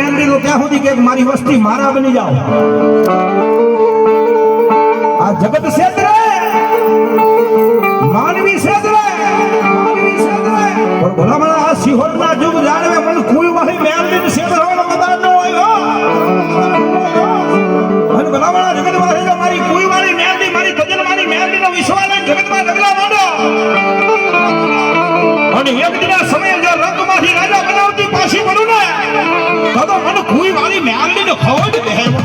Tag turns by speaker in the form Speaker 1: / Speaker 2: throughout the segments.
Speaker 1: મેલડી તો ત્યાં સુધી કે મારી વસ્તી મારા બની જાઓ આ જગત ક્ષેત્ર માનવી ક્ષેત્ર પણ ભલામણ આ સિહોરના યુગ જાણવે પણ કોઈ વાહી મેલડી ક્ષેત્ર હોવાનો કદાચ ન હોય અને ભલામણ આ જગત વાહી મારી કોઈ વાળી મેલડી મારી તજલ મારી મેલડી નો વિશ્વાસ જગતમાં ઢગલા માંડો અને એક દિના સમય જો રંગમાંથી રાજા બનાવતી પાછી પડું ને તો મને કોઈ વાળી મેલડી નો ખવડ કહેવો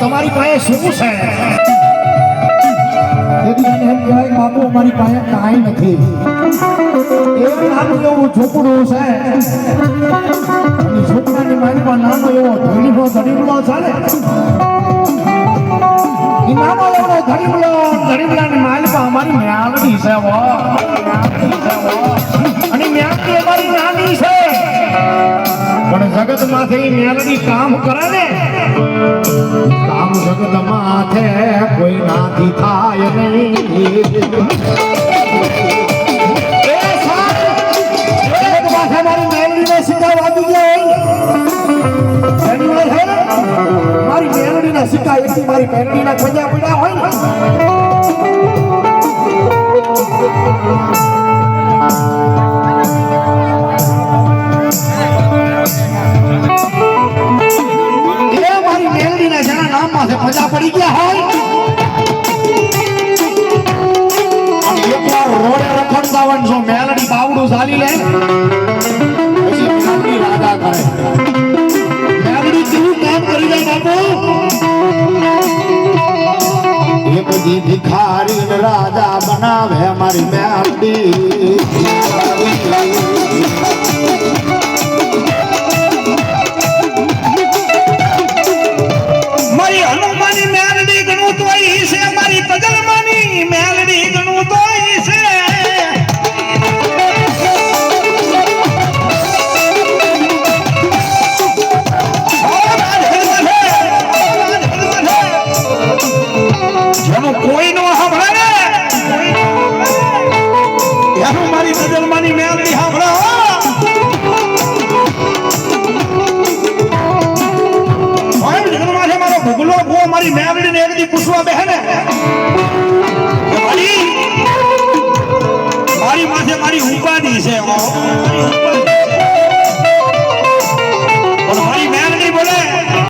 Speaker 1: તમારી પાસે શું છે બાપુ અમારી પાસે કાંઈ નથી એવું નાનું એવું ઝૂંપડું છે ઝૂંપડાની મારી નાનો એવો ધણીનો ધણીમલો છે ને એ નાનો એવો ધણીમલાની માલિકા અમારી મેળવી છે અને મેળવી અમારી નાની છે પણ જગત માંથી મેળવી કામ કરે ને કામ જગત માથે કોઈ નાથી થાય નહીં મારી મેલડીને સિક્કા વાગી ગયા મારી મેલડીના સિક્કા એક મારી મેલડીના ખંજા પડ્યા હોય મજા પડી ગયા હોય રોડે રખડતાવન છો મેલડી બાવડું ચાલી લે પછી મેલડી રાજા કરે મેલડી કેવું કામ કરી જાય બાપુ એક દી ભિખારી રાજા બનાવે મારી મેલડી મારી હનુમાની મેલડી ગણું તો ઈ છે મારી તજલમાની મેલડી ગણું તો ઈ છે જેનું કોઈ નો સાંભળે ને એનું મારી તજલ